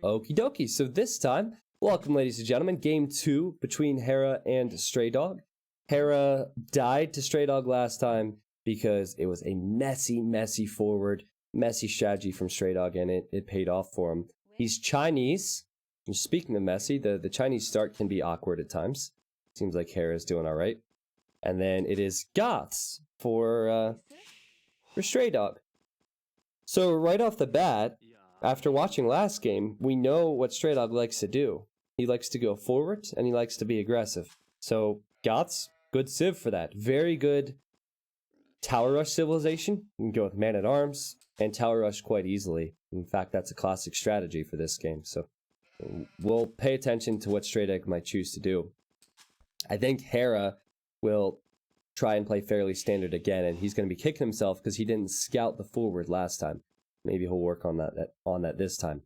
Okie dokie. So this time, welcome ladies and gentlemen, game 2 between Hera and Straydog. Hera died to Straydog last time because it was a messy forward, messy strategy from Straydog, and it paid off for him. He's Chinese. And speaking of messy, the Chinese start can be awkward at times. Seems like Hera's doing alright. And then it is Goths for Straydog. So right off the bat, after watching last game, we know what Straydog likes to do. He likes to go forward, and he likes to be aggressive. So Goths, good civ for that. Very good tower rush civilization. You can go with man-at-arms and tower rush quite easily. In fact, that's a classic strategy for this game. So we'll pay attention to what Straydog might choose to do. I think Hera will try and play fairly standard again, and he's going to be kicking himself because he didn't scout the forward last time. Maybe he'll work on that this time.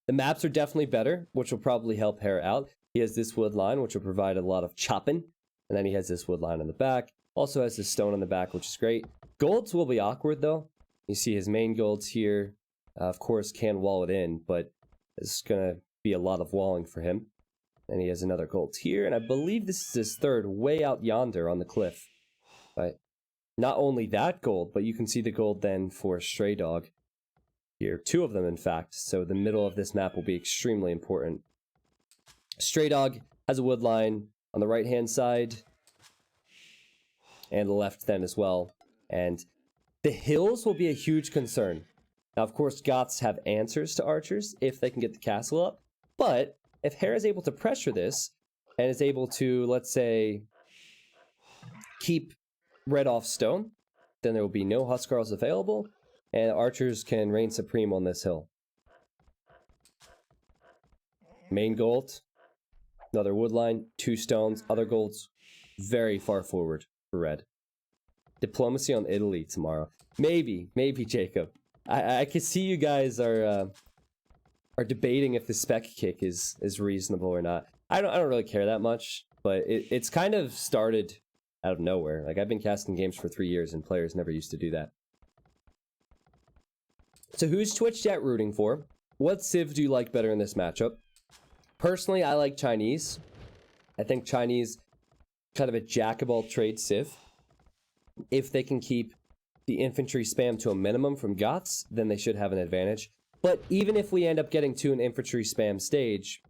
The maps are definitely better, which will probably help Hera out. He has this wood line, which will provide a lot of chopping, and then he has this wood line on the back. Also has this stone on the back, which is great. Golds will be awkward, though. You see his main golds here. Of course, can wall it in, but it's going to be a lot of walling for him. And he has another gold here, and I believe this is his third, way out yonder on the cliff. But not only that gold, but you can see the gold then for Straydog here. 2 of them, in fact, so the middle of this map will be extremely important. Straydog has a wood line on the right-hand side, and the left then as well. And the hills will be a huge concern. Now, of course, Goths have answers to archers if they can get the castle up, but if Hera is able to pressure this, and is able to, let's say, keep red off stone, then there will be no Huskarls available, and archers can reign supreme on this hill. Main gold, another wood line, 2 stones, other golds, very far forward for red. Diplomacy on Italy tomorrow. Maybe Jacob. I can see you guys are debating if the spec kick is reasonable or not. I don't really care that much, but it's kind of started out of nowhere. Like, I've been casting games for 3 years and players never used to do that. So who's Twitch chat rooting for? What civ do you like better in this matchup? Personally, I like Chinese. I think Chinese kind of a jack of all trades civ. If they can keep the infantry spam to a minimum from Goths, then they should have an advantage. But even if we end up getting to an infantry spam stage,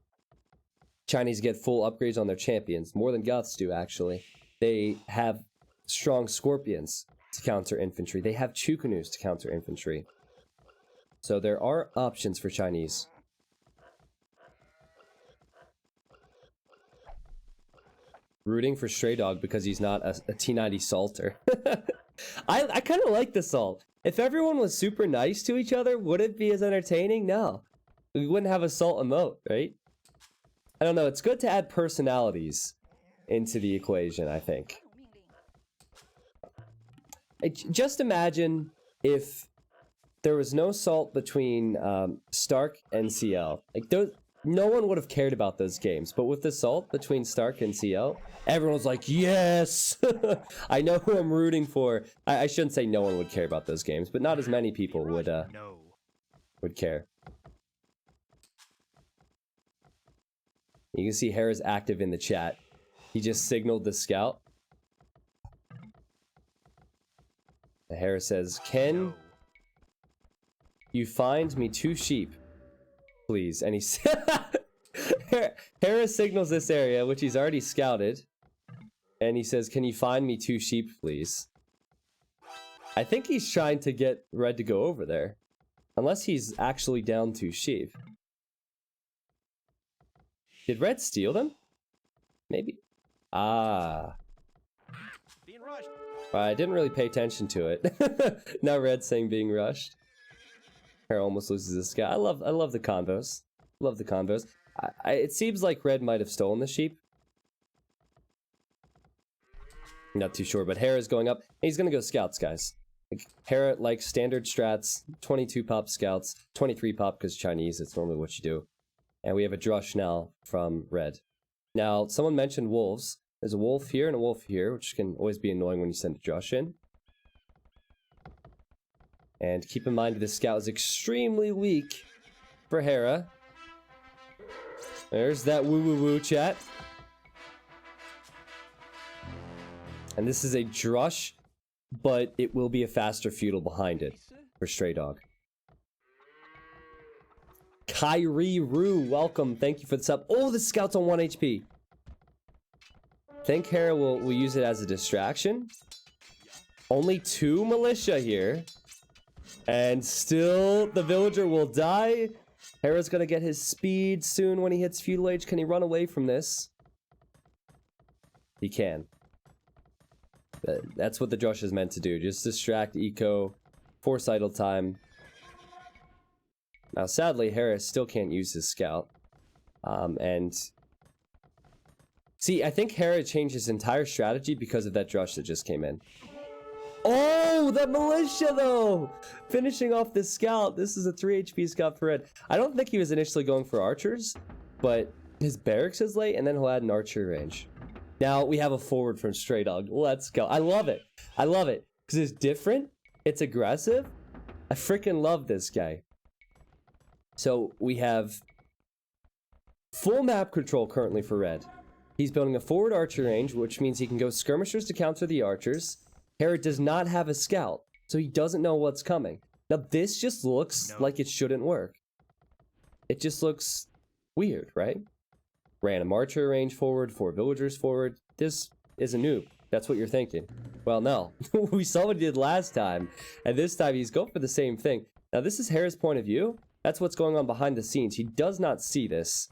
Chinese get full upgrades on their champions, more than Goths do, actually. They have strong scorpions to counter infantry. They have Chukanus to counter infantry. So there are options for Chinese. Rooting for Straydog because he's not a T90 salter. I kind of like the salt. If everyone was super nice to each other, would it be as entertaining? No. We wouldn't have a salt emote, right? I don't know. It's good to add personalities into the equation, I think. Just imagine if there was no salt between Stark and CL. Like, no one would have cared about those games. But with the salt between Stark and CL, everyone's like, yes! I know who I'm rooting for. I shouldn't say no one would care about those games, but not as many people would care. You can see Hera's active in the chat. He just signaled the scout. And Hera says, "Can you find me 2 sheep, please?" And he Hera signals this area, which he's already scouted. And he says, "Can you find me 2 sheep, please?" I think he's trying to get red to go over there. Unless he's actually down 2 sheep. Did red steal them? Maybe. Ah. I didn't really pay attention to it. Now red saying being rushed. Hera almost loses the scout. I love the convos. Love the convos. It seems like red might have stolen the sheep. Not too sure, but Hera's going up. He's gonna go scouts, guys. Like, Hera likes standard strats, 22 pop scouts, 23 pop because Chinese, it's normally what you do. And we have a drush now from red. Now, someone mentioned wolves. There's a wolf here and a wolf here, which can always be annoying when you send a drush in. And keep in mind, this scout is extremely weak for Hera. There's that woo-woo-woo chat. And this is a drush, but it will be a faster feudal behind it for Straydog. Kyrie Rue, welcome. Thank you for the sub. Oh, the scout's on 1 HP. Think Hera will use it as a distraction. Only 2 militia here. And still, the villager will die. Hera's gonna get his speed soon when he hits feudal age. Can he run away from this? He can. That's what the drush is meant to do. Just distract eco, force idle time. Now, sadly, Hera still can't use his scout. And... See, I think Hera changed his entire strategy because of that drush that just came in. Oh, that militia, though! Finishing off this scout. This is a 3 HP scout for red. I don't think he was initially going for archers, but his barracks is late, and then he'll add an archer range. Now, we have a forward from Straydog. Let's go. I love it. I love it. Because it's different. It's aggressive. I freaking love this guy. So, we have full map control currently for red. He's building a forward archer range, which means he can go skirmishers to counter the archers. Hera does not have a scout, so he doesn't know what's coming. Now, this just looks like it shouldn't work. It just looks weird, right? Random archer range forward, 4 villagers forward. This is a noob. That's what you're thinking. Well, no. We saw what he did last time, and this time he's going for the same thing. Now, this is Hera's point of view. That's what's going on behind the scenes. He does not see this.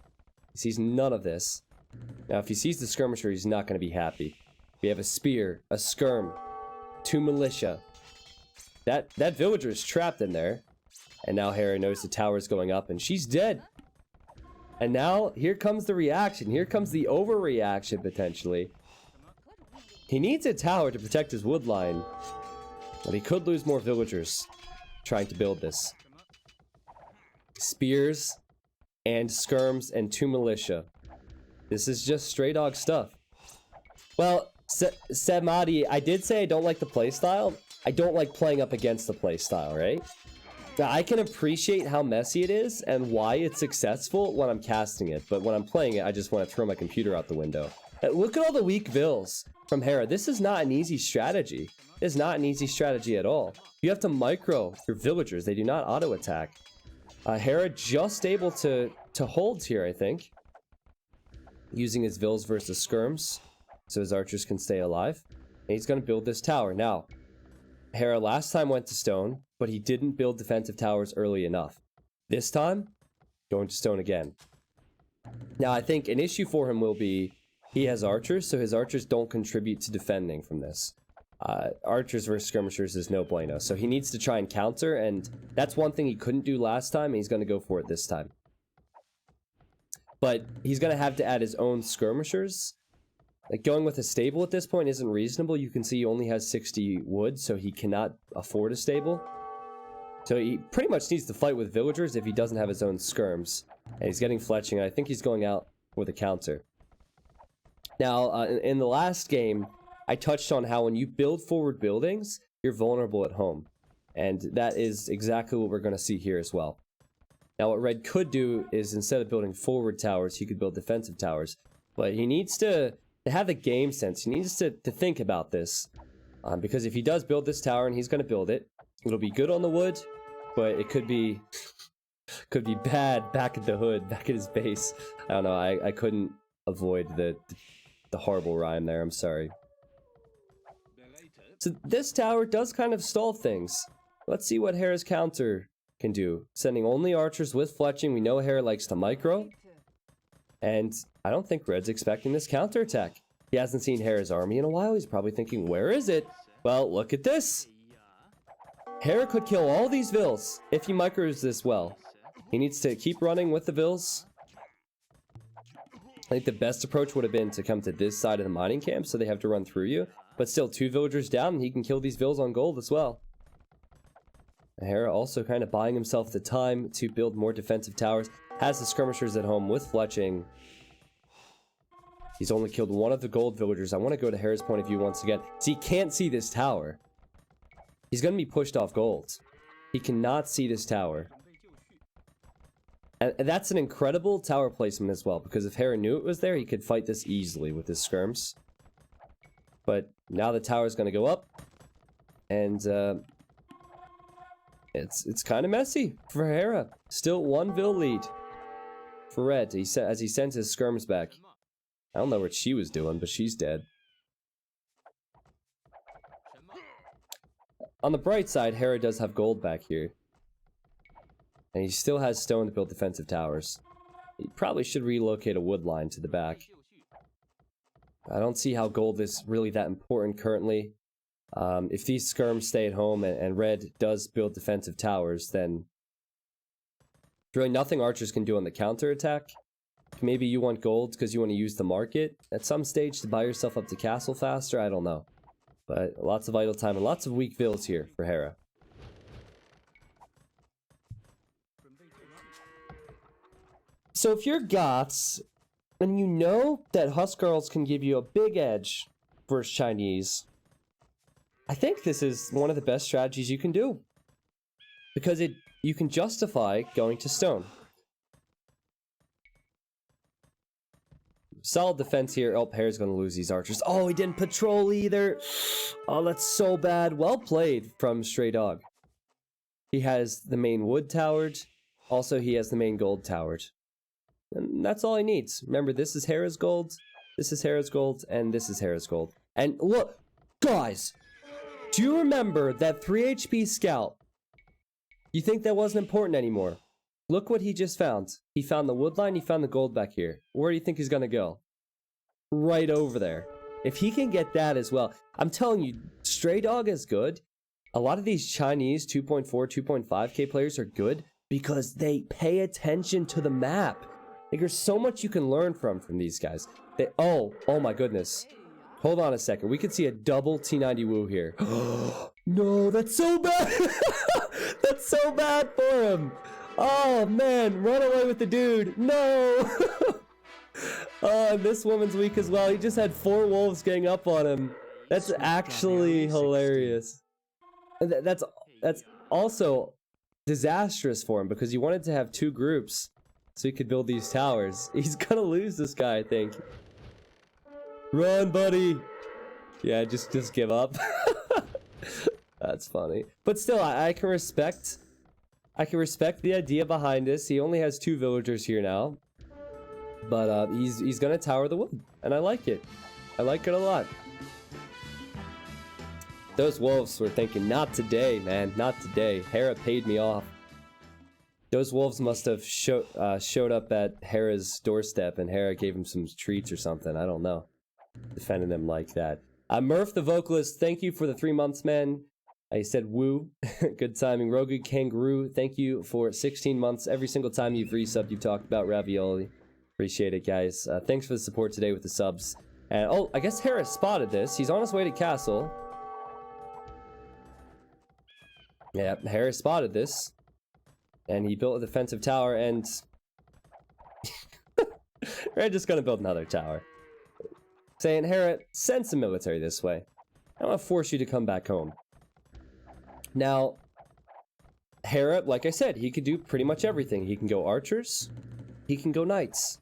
He sees none of this. Now, if he sees the skirmisher, he's not going to be happy. We have a spear, a skirm, 2 militia. That villager is trapped in there. And now Hera knows the tower's going up, and she's dead. And now, here comes the reaction. Here comes the overreaction, potentially. He needs a tower to protect his wood line. But he could lose more villagers trying to build this. Spears and skirms and 2 militia. This is just Straydog stuff. Well, Samadi, I did say I don't like the playstyle. I don't like playing up against the playstyle, right? Now, I can appreciate how messy it is and why it's successful when I'm casting it, but when I'm playing it, I just want to throw my computer out the window. Look at all the weak vills from Hera. This is not an easy strategy. It's not an easy strategy at all. You have to micro your villagers. They do not auto-attack. Hera just able to hold here, I think. Using his vills versus skirms, so his archers can stay alive. And he's going to build this tower. Now, Hera last time went to stone, but he didn't build defensive towers early enough. This time, going to stone again. Now, I think an issue for him will be he has archers, so his archers don't contribute to defending from this. Archers versus skirmishers is no bueno, so he needs to try and counter, and that's one thing he couldn't do last time, and he's going to go for it this time. But he's going to have to add his own skirmishers. Like, going with a stable at this point isn't reasonable. You can see he only has 60 wood, so he cannot afford a stable. So he pretty much needs to fight with villagers if he doesn't have his own skirms. And he's getting fletching, and I think he's going out with a counter. Now, in the last game, I touched on how when you build forward buildings, you're vulnerable at home. And that is exactly what we're going to see here as well. Now, what Red could do is, instead of building forward towers, he could build defensive towers. But he needs to have the game sense. He needs to think about this. Because if he does build this tower, and he's going to build it, it'll be good on the wood, but it could be bad back at the hood, back at his base. I don't know, I couldn't avoid the horrible rhyme there, I'm sorry. So this tower does kind of stall things. Let's see what Hera's counter can do. Sending only archers with fletching. We know Hera likes to micro. And I don't think Red's expecting this counterattack. He hasn't seen Hera's army in a while. He's probably thinking, where is it? Well, look at this. Hera could kill all these vills if he micros this well. He needs to keep running with the vills. I think the best approach would have been to come to this side of the mining camp, so they have to run through you. But still, 2 villagers down, and he can kill these vills on gold as well. Hera also kind of buying himself the time to build more defensive towers. Has the skirmishers at home with fletching. He's only killed 1 of the gold villagers. I want to go to Hera's point of view once again. See, he can't see this tower. He's going to be pushed off gold. He cannot see this tower. And that's an incredible tower placement as well, because if Hera knew it was there, he could fight this easily with his skirms. But now the tower's going to go up, and it's kind of messy for Hera. Still 1-vil lead for Red as he sends his skirms back. I don't know what she was doing, but she's dead. On the bright side, Hera does have gold back here. And he still has stone to build defensive towers. He probably should relocate a wood line to the back. I don't see how gold is really that important currently. If these skirms stay at home and Red does build defensive towers, then really nothing archers can do on the counterattack. Maybe you want gold because you want to use the market at some stage to buy yourself up to castle faster. I don't know. But lots of idle time and lots of weak vills here for Hera. So if you're Goths, and you know that Huskarls can give you a big edge versus Chinese, I think this is one of the best strategies you can do. Because you can justify going to stone. Solid defense here. Oh, Hera's going to lose these archers. Oh, he didn't patrol either. Oh, that's so bad. Well played from Straydog. He has the main wood towered. Also, he has the main gold towered. And that's all he needs. Remember, this is Hera's gold, this is Hera's gold, and this is Hera's gold. And look, guys, do you remember that 3 HP scout? You think that wasn't important anymore? Look what he just found. He found the wood line, he found the gold back here. Where do you think he's gonna go? Right over there. If he can get that as well, I'm telling you, Straydog is good. A lot of these Chinese 2.4, 2.5k players are good because they pay attention to the map. Like, there's so much you can learn from these guys. Oh my goodness. Hold on a second. We could see a double T90 woo here. No, that's so bad. That's so bad for him. Oh, man. Run away with the dude. No. Oh, and this woman's weak as well. He just had 4 wolves gang up on him. That's actually hilarious. That's also disastrous for him because he wanted to have 2 groups so he could build these towers. He's gonna lose this guy, I think. Run, buddy! Yeah, just give up. That's funny. But still, I can respect the idea behind this. He only has 2 villagers here now. But he's gonna tower the wood. And I like it. I like it a lot. Those wolves were thinking, not today, man. Not today. Hera paid me off. Those wolves must have showed up at Hera's doorstep and Hera gave him some treats or something. I don't know. Defending them like that. Murph the vocalist, thank you for the 3 months, man. I said woo. Good timing. Rogu Kangaroo, thank you for 16 months. Every single time you've resubbed, you've talked about ravioli. Appreciate it, guys. Thanks for the support today with the subs. And oh, I guess Hera spotted this. He's on his way to castle. Yeah, Hera spotted this. And he built a defensive tower, and we're just gonna build another tower. Saying, Hera, send some military this way. I want to force you to come back home. Now, Hera, like I said, he could do pretty much everything. He can go archers, he can go knights.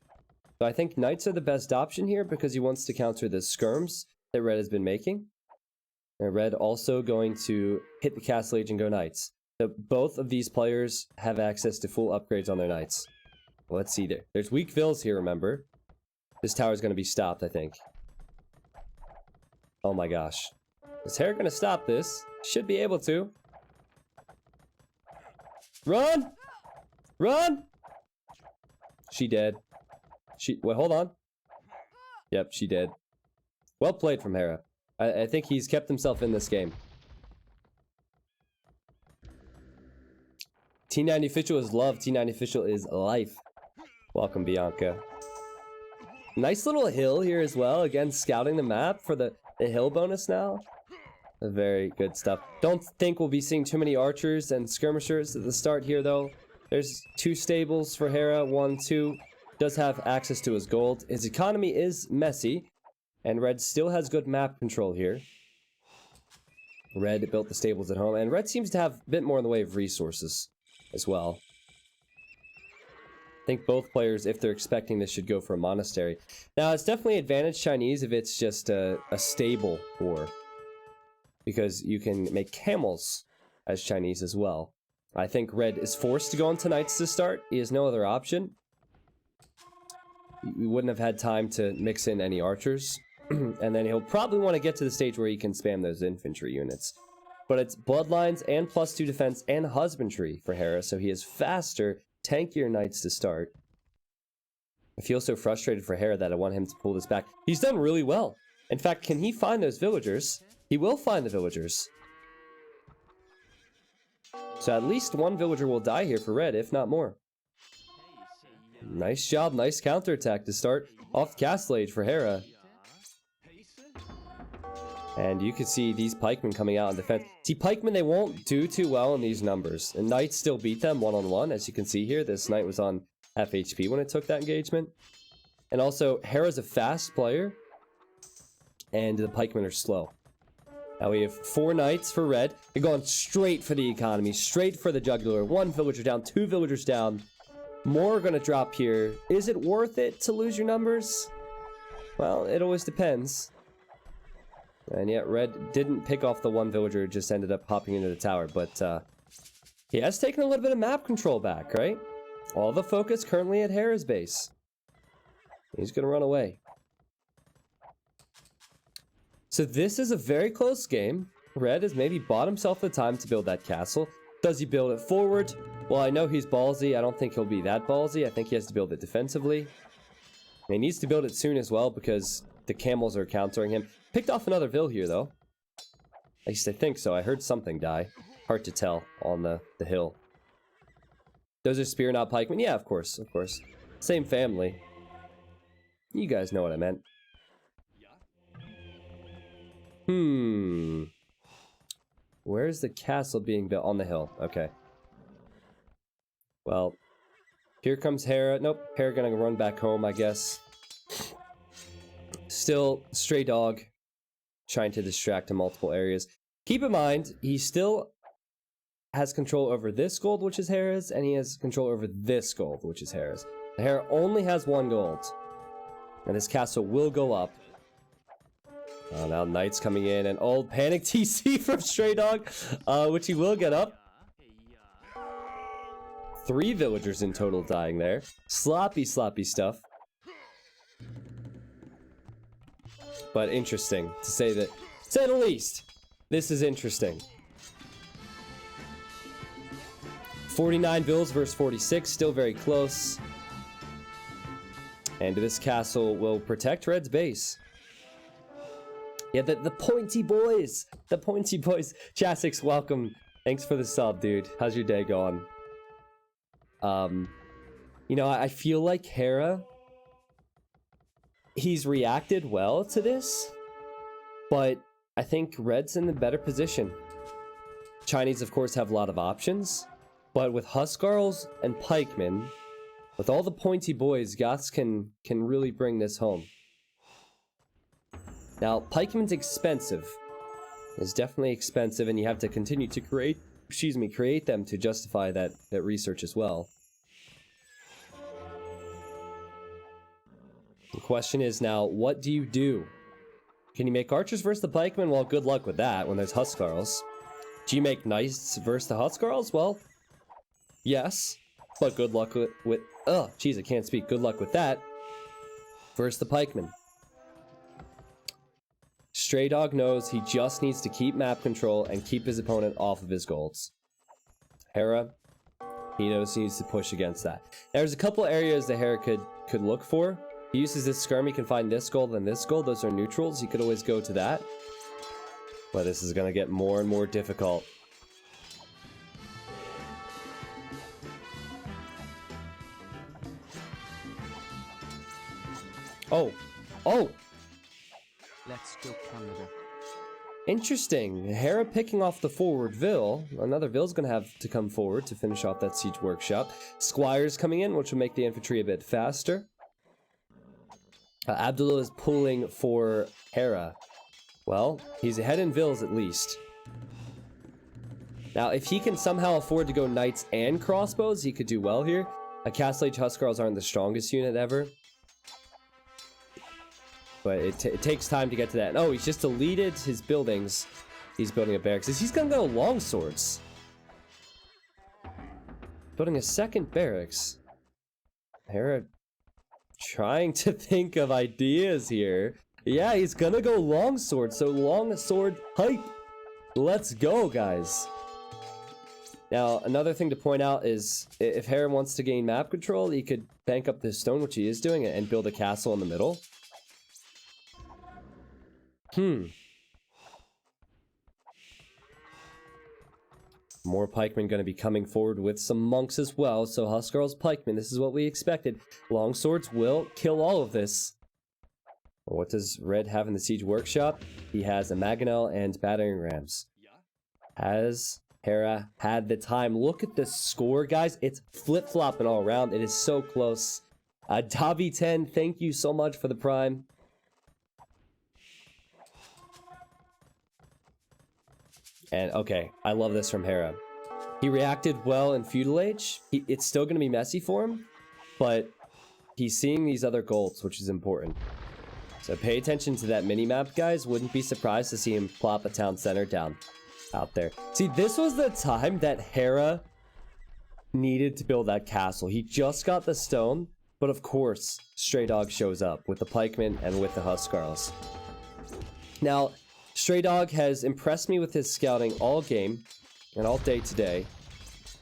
So I think knights are the best option here because he wants to counter the skirms that Red has been making. And Red also going to hit the castle age and go knights. So both of these players have access to full upgrades on their knights. Well, let's see there. There's weak vills here, remember. This tower is going to be stopped, I think. Oh my gosh. Is Hera going to stop this? Should be able to. Run! Run! She dead. Wait, hold on. Yep, she dead. Well played from Hera. I think he's kept himself in this game. T90 official is love. T90 official is life. Welcome, Bianca. Nice little hill here as well. Again, scouting the map for the hill bonus now. Very good stuff. Don't think we'll be seeing too many archers and skirmishers at the start here, though. There's 2 stables for Hera. 1, 2. Does have access to his gold. His economy is messy. And Red still has good map control here. Red built the stables at home. And Red seems to have a bit more in the way of resources as well. think both players, if they're expecting this, should go for a monastery. Now, it's definitely advantage Chinese if it's just a stable war, because you can make camels as Chinese as well. I think red is forced to go into knights to start. He has no other option. We wouldn't have had time to mix in any archers. And then he'll probably want to get to the stage where he can spam those infantry units. But it's bloodlines and +2 defense and husbandry for Hera, so he has faster, tankier knights to start. I feel so frustrated for Hera that I want him to pull this back. He's done really well. In fact, can he find those villagers? He will find the villagers. So at least one villager will die here for red, if not more. Nice job, nice counterattack to start off Castle Age for Hera. And you can see these pikemen coming out in defense. See, pikemen, they won't do too well in these numbers. And knights still beat them one-on-one, as you can see here. This knight was on half HP when it took that engagement. And also, Hera's a fast player, and the pikemen are slow. Now we have 4 knights for red. They're going straight for the economy, straight for the jugular. 1 villager down, 2 villagers down. More are going to drop here. Is it worth it to lose your numbers? Well, it always depends. And yet red didn't pick off the 1 villager, just ended up hopping into the tower. But he has taken a little bit of map control back, right? All the focus currently at Hera's base. He's going to run away. So this is a very close game. Red has maybe bought himself the time to build that castle. Does he build it forward? Well, I know he's ballsy. I don't think he'll be that ballsy. I think he has to build it defensively. And he needs to build it soon as well, because the camels are countering him. Picked off another vill here, though. At least I think so. I heard something die. Hard to tell on the hill. Those are spear, not pikemen. Yeah, of course, of course. Same family. You guys know what I meant. Where's the castle being built? On the hill. Okay. Well, here comes Hera. Nope, Hera gonna run back home, I guess. Still, Straydog trying to distract in multiple areas. Keep in mind, he still has control over this gold, which is Hera's, and he has control over this gold, which is Hera's. Hera only has 1 gold, and this castle will go up. Oh, now knights coming in, and old panic TC from Straydog, which he will get up. 3 villagers in total dying there. Sloppy, sloppy stuff. But interesting, to say the least. This is interesting. 49 vills versus 46, still very close. And this castle will protect Red's base. Yeah, the pointy boys. The pointy boys. Chasix, welcome. Thanks for the sub, dude. How's your day going? You know, I feel like Hera, he's reacted well to this, but I think Red's in the better position. Chinese, of course, have a lot of options, but with Huskarls and pikemen, with all the pointy boys, Goths can really bring this home. Now, pikemen's expensive. It's definitely expensive, and you have to continue to create them to justify that research as well. The question is now, what do you do? Can you make archers versus the pikemen? Well, good luck with that when there's Huskarls. Do you make knights versus the Huskarls? Well, yes, but good luck with oh, jeez, I can't speak. Good luck with that versus the pikemen. Straydog knows he just needs to keep map control and keep his opponent off of his golds. Hera, he knows he needs to push against that. There's a couple areas that Hera could look for. He uses this skirm, he can find this gold and this gold. Those are neutrals. He could always go to that. But this is going to get more and more difficult. Oh! Oh! Let's go Canada. Interesting. Hera picking off the forward vill. Another vill's going to have to come forward to finish off that siege workshop. Squires coming in, which will make the infantry a bit faster. Abdullah is pulling for Hera. Well, he's ahead in vills at least. Now, if he can somehow afford to go knights and crossbows, he could do well here. Castle Age Huskarls aren't the strongest unit ever. But it takes time to get to that. Oh, he's just deleted his buildings. He's building a barracks. He's gonna go longswords. Building a second barracks. Hera trying to think of ideas here. Yeah, he's gonna go longsword. So longsword hype. Let's go, guys. Now, another thing to point out is if Hera wants to gain map control, he could bank up this stone, which he is doing, and build a castle in the middle. More pikemen going to be coming forward with some monks as well. So Huskarls pikemen, this is what we expected. Longswords will kill all of this. What does Red have in the siege workshop? He has a Mangonel and battering rams. Has Hera had the time? Look at the score, guys. It's flip-flopping all around. It is so close. Davi10, thank you so much for the prime. And okay, I love this from Hera. He reacted well in Feudal Age. It's still going to be messy for him, but he's seeing these other golds, which is important. So pay attention to that mini-map, guys. Wouldn't be surprised to see him plop a town center down out there. See, this was the time that Hera needed to build that castle. He just got the stone, but of course, Straydog shows up with the pikemen and with the Huskarls. Now, Straydog has impressed me with his scouting all game and all day today.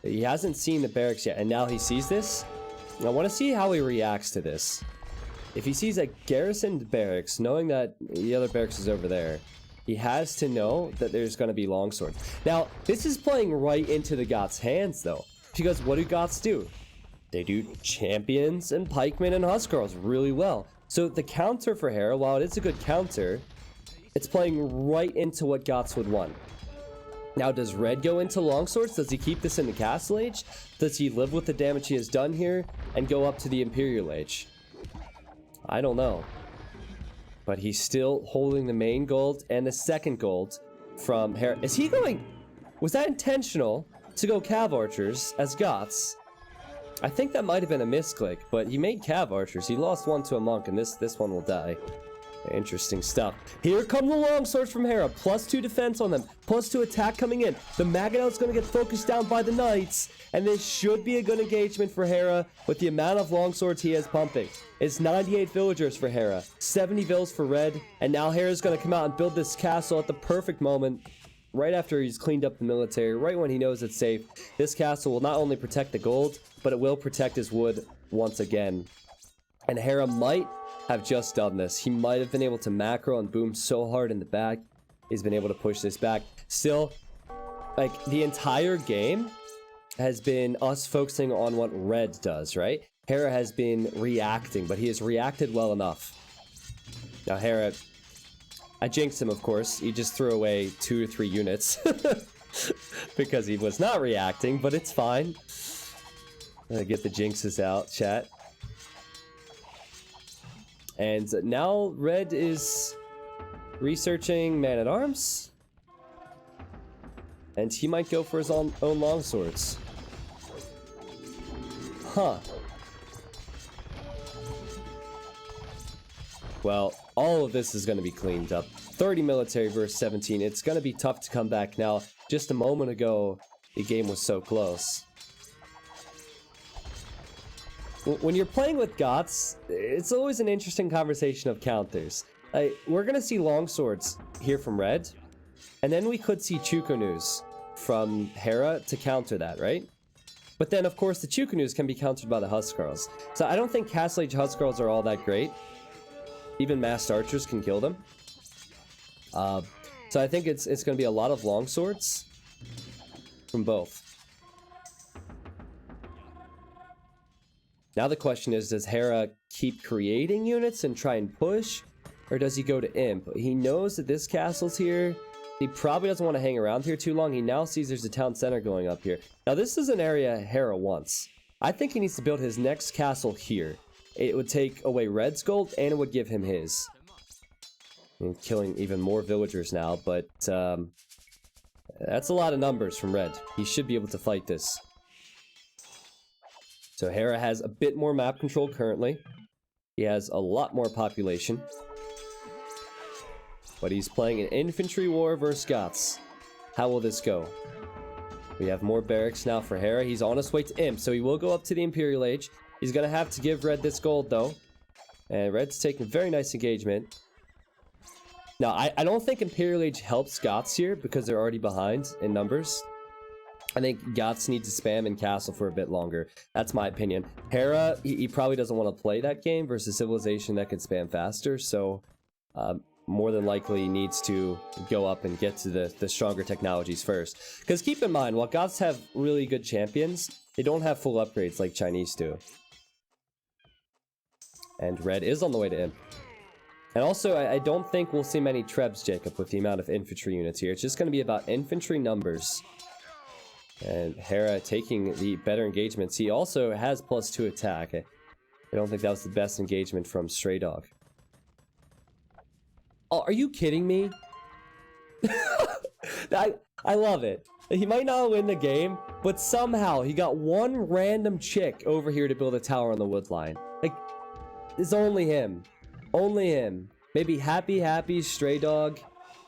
He hasn't seen the barracks yet, and now he sees this. I want to see how he reacts to this. If he sees a garrisoned barracks, knowing that the other barracks is over there, he has to know that there's going to be longswords. Now, this is playing right into the Goths' hands, though, because what do Goths do? They do champions and pikemen and Huskarls really well. So the counter for Hera, while it is a good counter, it's playing right into what Goths would want. Now, does Red go into longswords? Does he keep this in the Castle Age? Does he live with the damage he has done here and go up to the Imperial Age? I don't know. But he's still holding the main gold and the second gold from Hera. Is he going... Was that intentional to go Cav Archers as Goths? I think that might have been a misclick, but he made Cav Archers. He lost one to a monk, and this one will die. Interesting stuff. Here come the longswords from Hera. +2 defense on them. +2 attack coming in. The Mangonel's going to get focused down by the knights. And this should be a good engagement for Hera with the amount of longswords he has pumping. It's 98 villagers for Hera. 70 vills for Red. And now Hera's going to come out and build this castle at the perfect moment. Right after he's cleaned up the military. Right when he knows it's safe. This castle will not only protect the gold, but it will protect his wood once again. And Hera might have just done this. He might have been able to macro and boom so hard in the back. He's been able to push this back. Still, like, the entire game has been us focusing on what Red does, right? Hera has been reacting, but he has reacted well enough. Now, Hera, I jinxed him, of course. He just threw away 2 or 3 units because he was not reacting, but it's fine. I'm gonna get the jinxes out, chat. And now Red is researching man-at-arms. And he might go for his own longswords. Huh. Well, all of this is going to be cleaned up. 30 military versus 17. It's going to be tough to come back now. Just a moment ago, the game was so close. When you're playing with Goths, it's always an interesting conversation of counters. We're going to see longswords here from Red, and then we could see Chukunus from Hera to counter that, right? But then, of course, the Chukunus can be countered by the Huskarls. So I don't think Castle Age Huskarls are all that great. Even massed archers can kill them. So I think it's going to be a lot of longswords from both. Now the question is, does Hera keep creating units and try and push? Or does he go to Imp? He knows that this castle's here. He probably doesn't want to hang around here too long. He now sees there's a town center going up here. Now this is an area Hera wants. I think he needs to build his next castle here. It would take away Red's gold and it would give him his. And killing even more villagers now, but that's a lot of numbers from Red. He should be able to fight this. So Hera has a bit more map control currently. He has a lot more population. But he's playing an infantry war versus Goths. How will this go? We have more barracks now for Hera. He's on his way to Imp, so he will go up to the Imperial Age. He's going to have to give Red this gold, though. And Red's taking a very nice engagement. Now, I don't think Imperial Age helps Goths here because they're already behind in numbers. I think Goths need to spam in Castle for a bit longer. That's my opinion. Hera, he probably doesn't want to play that game versus Civilization that could spam faster, so more than likely needs to go up and get to the stronger technologies first. Because keep in mind, while Goths have really good champions, they don't have full upgrades like Chinese do. And Red is on the way to Imp. And also, I don't think we'll see many Trebs, Jacob, with the amount of infantry units here. It's just going to be about infantry numbers. And Hera taking the better engagements. He also has +2 attack. I don't think that was the best engagement from Straydog. Oh, are you kidding me? I love it. He might not win the game, but somehow he got one random chick over here to build a tower on the wood line. Like, it's only him. Only him. Maybe Happy, Straydog,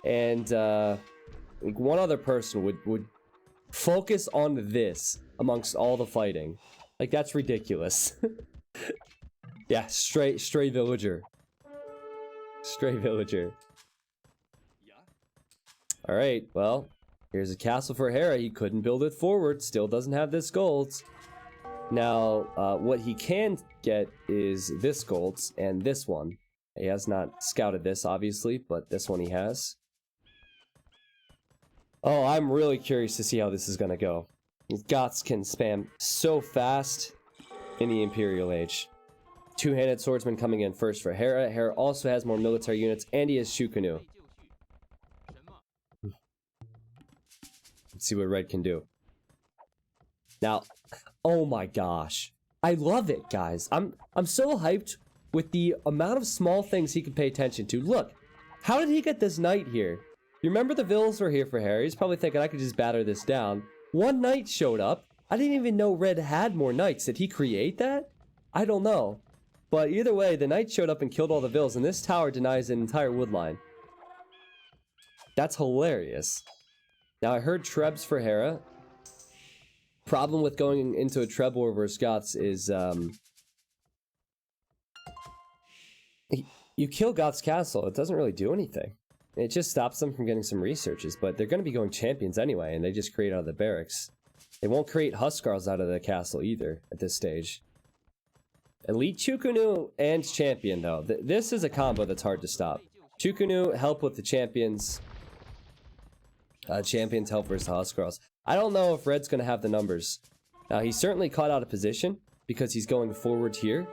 and like one other person would focus on this amongst all the fighting. Like, that's ridiculous. Yeah, stray villager. Stray villager. Alright, well, here's a castle for Hera. He couldn't build it forward. Still doesn't have this gold. Now, what he can get is this gold and this one. He has not scouted this, obviously, but this one he has. Oh, I'm really curious to see how this is going to go. Goths can spam so fast in the Imperial Age. Two-handed swordsman coming in first for Hera. Hera also has more military units, and he has Shukunu. Let's see what Red can do. Now, oh my gosh. I love it, guys. I'm so hyped with the amount of small things he can pay attention to. Look, how did he get this knight here? You remember the villas were here for Hera. He's probably thinking I could just batter this down. One knight showed up. I didn't even know Red had more knights. Did he create that? I don't know. But either way, the knight showed up and killed all the villas, and this tower denies an entire wood line. That's hilarious. Now, I heard Trebs for Hera. Problem with going into a Treb war versus Goths is, you kill Goth's castle, it doesn't really do anything. It just stops them from getting some researches, but they're going to be going champions anyway, and they just create out of the barracks. They won't create Huskarls out of the castle either at this stage. Elite Chukunu and Champion, though. This is a combo that's hard to stop. Chukunu help with the champions. Champions help versus the Huskarls. I don't know if Red's going to have the numbers. Now, he's certainly caught out of position because he's going forward here.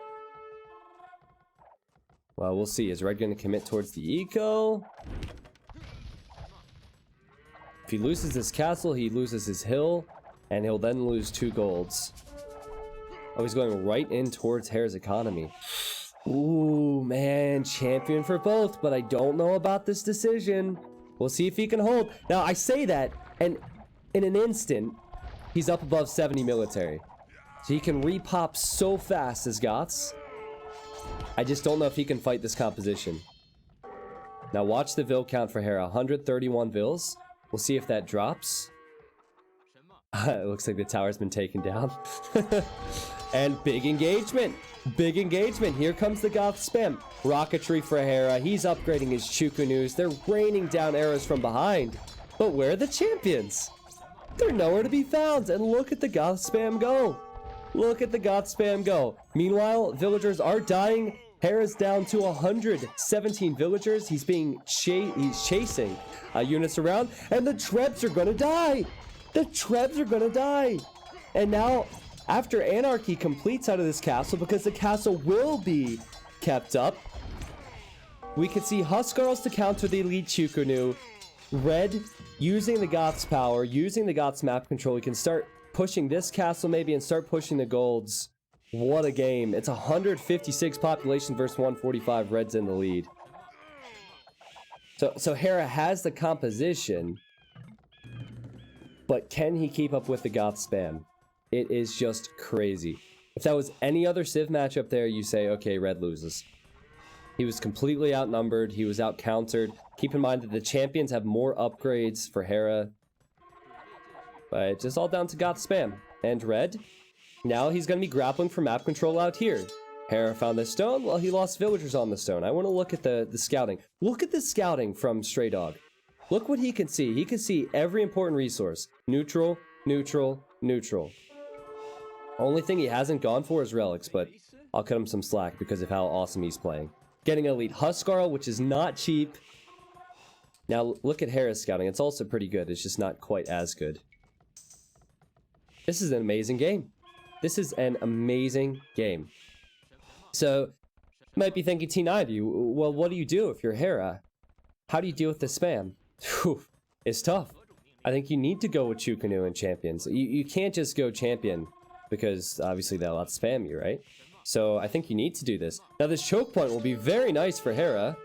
Well, we'll see. Is Red going to commit towards the eco? If he loses this castle, he loses his hill, and he'll then lose 2 golds. Oh, he's going right in towards Hera's economy. Ooh, man, champion for both, but I don't know about this decision. We'll see if he can hold. Now, I say that, and in an instant, he's up above 70 military. So he can repop so fast as Goths. I just don't know if he can fight this composition. Now, watch the Vil count for Hera. 131 Vils. We'll see if that drops. It looks like the tower's been taken down. And big engagement. Big engagement. Here comes the Goth spam. Rocketry for Hera. He's upgrading his Chukunus. They're raining down arrows from behind. But where are the champions? They're nowhere to be found. And look at the Goth spam go. Look at the Goth spam go. Meanwhile, villagers are dying. Hera's down to 117 villagers. He's chasing units around. And the Trebs are gonna die. The Trebs are gonna die. And now, after Anarchy completes out of this castle, because the castle will be kept up, we can see Huskarls to counter the Elite Chukunu. Red, using the Goths' power, using the Goths' map control, we can start pushing this castle maybe and start pushing the golds. What a game. It's 156 population versus 145. Red's in the lead. So Hera has the composition, but can he keep up with the Goth spam? It is just crazy. If that was any other Civ matchup there, you say, okay, red loses. He was completely outnumbered. He was out-countered. Keep in mind that the champions have more upgrades for Hera. But it's just all down to Goth spam. And red, now he's going to be grappling for map control out here. Hera found the stone. Well, he lost villagers on the stone. I want to look at the scouting. Look at the scouting from Straydog. Look what he can see. He can see every important resource. Neutral, neutral, neutral. Only thing he hasn't gone for is relics, but I'll cut him some slack because of how awesome he's playing. Getting elite Huskarl, which is not cheap. Now, look at Hera's scouting. It's also pretty good. It's just not quite as good. This is an amazing game. This is an amazing game. So, you might be thinking, T90, well, what do you do if you're Hera? How do you deal with the spam? Whew, it's tough. I think you need to go with Chukanu and champions. You can't just go champion because obviously they'll out-spam you, right? So I think you need to do this. Now this choke point will be very nice for Hera.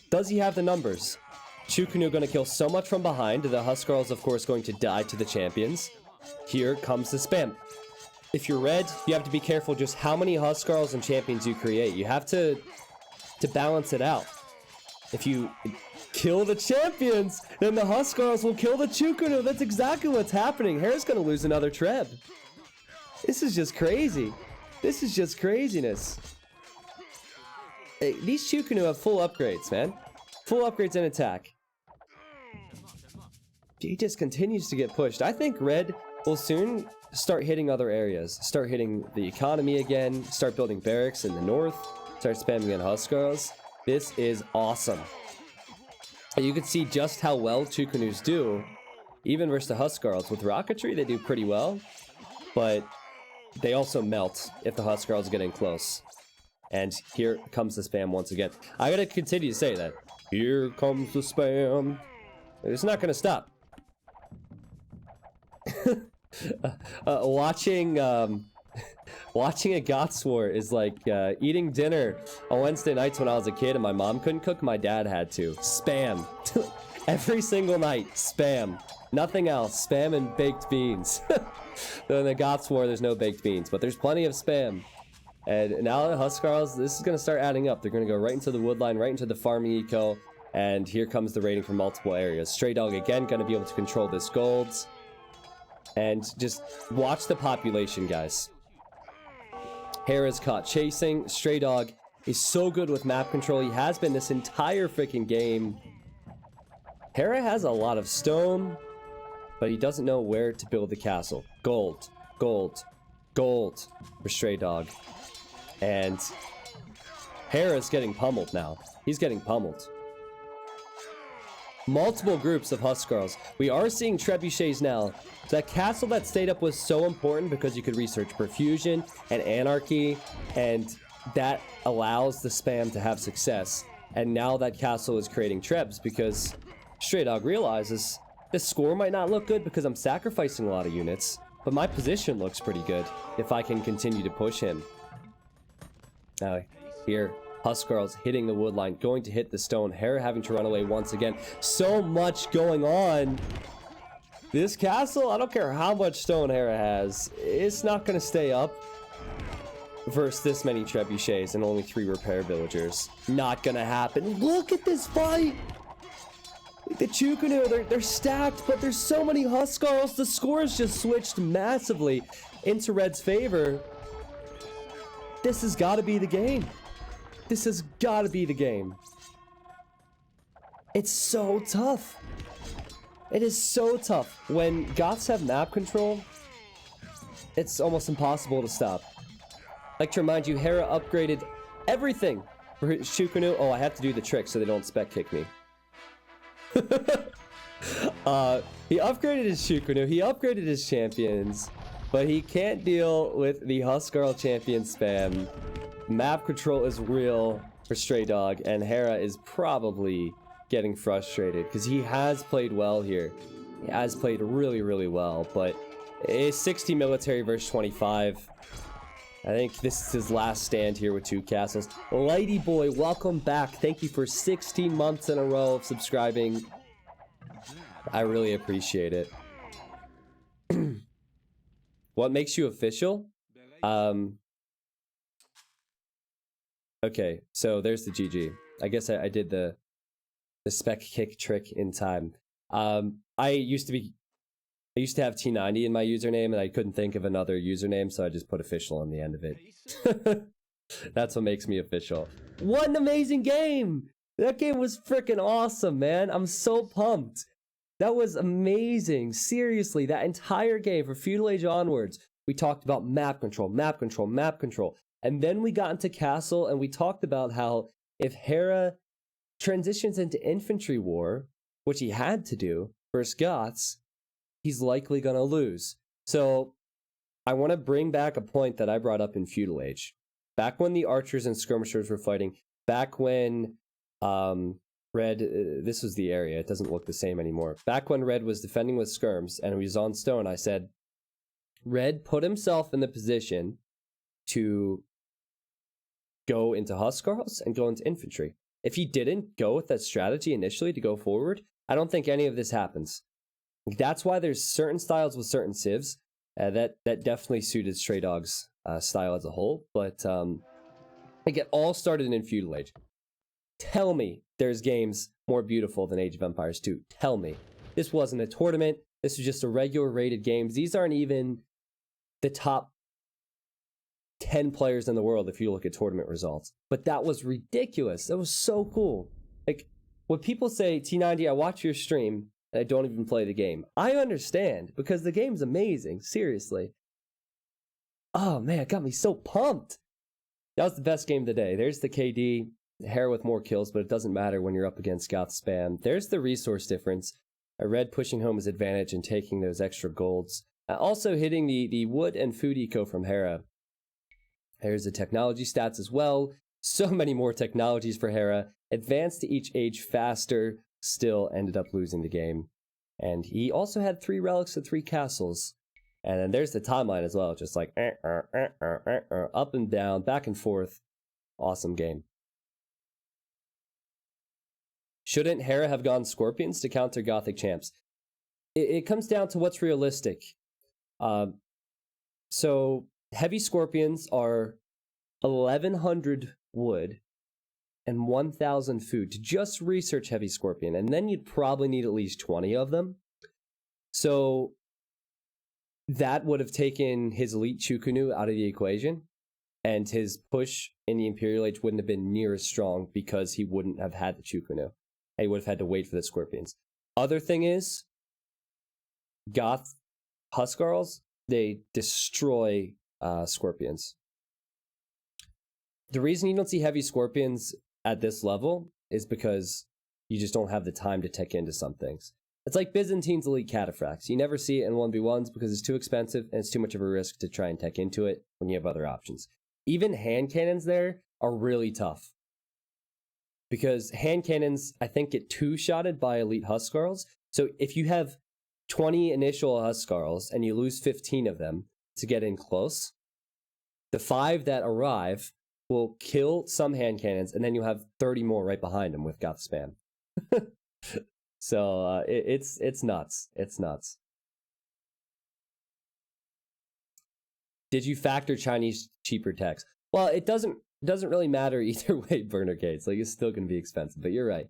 Does he have the numbers? Chukanu going to kill so much from behind. The Huskarl is of course going to die to the champions. Here comes the spam. If you're red, you have to be careful just how many Huskarls and champions you create. You have to balance it out. If you kill the champions, then the Huskarls will kill the Chukanu. That's exactly what's happening. Hera's going to lose another Treb. This is just crazy. This is just craziness. Hey, these Chukanu have full upgrades, man. Full upgrades in attack. He just continues to get pushed. I think red will soon start hitting other areas. Start hitting the economy again. Start building barracks in the north. Start spamming in Huskarls. This is awesome. And you can see just how well Chukanus do. Even versus the Huskarls. With rocketry, they do pretty well. But they also melt if the Huskarls get in close. And here comes the spam once again. I gotta continue to say that. Here comes the spam. It's not gonna stop. Watching a Goths war is like eating dinner on Wednesday nights when I was a kid and my mom couldn't cook, my dad had to. Spam. Every single night, spam. Nothing else. Spam and baked beans. In the Goths war, there's no baked beans, but there's plenty of spam. And now the Huskarls, this is going to start adding up. They're going to go right into the woodline, right into the farming eco, and here comes the raiding from multiple areas. Straydog again going to be able to control this gold. And just watch the population, guys. Hera's caught chasing. Straydog is so good with map control. He has been this entire freaking game. Hera has a lot of stone, but he doesn't know where to build the castle. Gold, gold, gold for Straydog. And Hera's getting pummeled now. He's getting pummeled. Multiple groups of Huskarls. We are seeing trebuchets now. That castle that stayed up was so important because you could research perfusion and anarchy, and that allows the spam to have success. And now that castle is creating trebs because Straydog realizes this score might not look good because I'm sacrificing a lot of units, but my position looks pretty good if I can continue to push him. Now, here, Huskarls hitting the wood line, going to hit the stone. Hera having to run away once again. So much going on. This castle, I don't care how much stone Hera has, it's not going to stay up versus this many trebuchets and only 3 repair villagers. Not going to happen. Look at this fight. The Chukanu, they're stacked, but there's so many Huskarls. The scores just switched massively into Red's favor. This has got to be the game. This has got to be the game. It's so tough. It is so tough. When Goths have map control, it's almost impossible to stop. Like to remind you, Hera upgraded everything for his Chukanu. Oh, I have to do the trick so they don't spec kick me. He upgraded his Chukanu, he upgraded his champions, but he can't deal with the Huskarl champion spam. Map control is real for Straydog, and Hera is probably getting frustrated because he has played well here. He has played really, really well, but it's 60 military versus 25. I think this is his last stand here with 2 castles. Lighty Boy, welcome back. Thank you for 16 months in a row of subscribing. I really appreciate it. What makes you official? Okay, so there's the GG. I guess I did the spec kick trick in time. I used to have T90 in my username, and I couldn't think of another username, so I just put official on the end of it. That's what makes me official. What an amazing game! That game was freaking awesome, man. I'm so pumped. That was amazing. Seriously, that entire game from Feudal Age onwards, we talked about map control, map control, map control. And then we got into Castle, and we talked about how if Hera transitions into infantry war, which he had to do versus Goths, he's likely going to lose. So I want to bring back a point that I brought up in Feudal Age. Back when the archers and skirmishers were fighting, back when Red, this was the area, it doesn't look the same anymore. Back when Red was defending with skirms and he was on stone, I said, Red put himself in the position to go into Huskarls and go into infantry. If he didn't go with that strategy initially to go forward, I don't think any of this happens. That's why there's certain styles with certain civs that definitely suited Straydog's style as a whole. But it get all started in Feudal Age. Tell me there's games more beautiful than Age of Empires 2. Tell me. This wasn't a tournament. This was just a regular rated game. These aren't even the top 10 players in the world if you look at tournament results. But that was ridiculous. That was so cool. Like, when people say, T90, I watch your stream, and I don't even play the game. I understand, because the game's amazing. Seriously. Oh, man, it got me so pumped. That was the best game of the day. There's the KD. Hera with more kills, but it doesn't matter when you're up against Goth spam. There's the resource difference. A Red pushing home his advantage and taking those extra golds. Also hitting the wood and food eco from Hera. There's the technology stats as well. So many more technologies for Hera. Advanced to each age faster. Still ended up losing the game. And he also had 3 relics and 3 castles. And then there's the timeline as well. Just like up and down, back and forth. Awesome game. Shouldn't Hera have gone Scorpions to counter Gothic champs? It comes down to what's realistic. So heavy Scorpions are 1,100 wood and 1,000 food to just research heavy Scorpion, and then you'd probably need at least 20 of them. So that would have taken his elite Chukunu out of the equation, and his push in the Imperial Age wouldn't have been near as strong because he wouldn't have had the Chukunu. He would have had to wait for the Scorpions. Other thing is, Goth Huskarls, they destroy Scorpions. The reason you don't see heavy Scorpions at this level is because you just don't have the time to tech into some things. It's like Byzantine's Elite Cataphracts. You never see it in 1v1s because it's too expensive and it's too much of a risk to try and tech into it when you have other options. Even hand cannons there are really tough. Because hand cannons, I think, get 2-shotted by elite Huskarls. So if you have 20 initial Huskarls and you lose 15 of them to get in close, the 5 that arrive will kill some hand cannons, and then you'll have 30 more right behind them with Goth spam. So it's nuts. It's nuts. Did you factor Chinese cheaper techs? Well, it doesn't really matter either way, Burner Gates. Like, it's still going to be expensive, but you're right.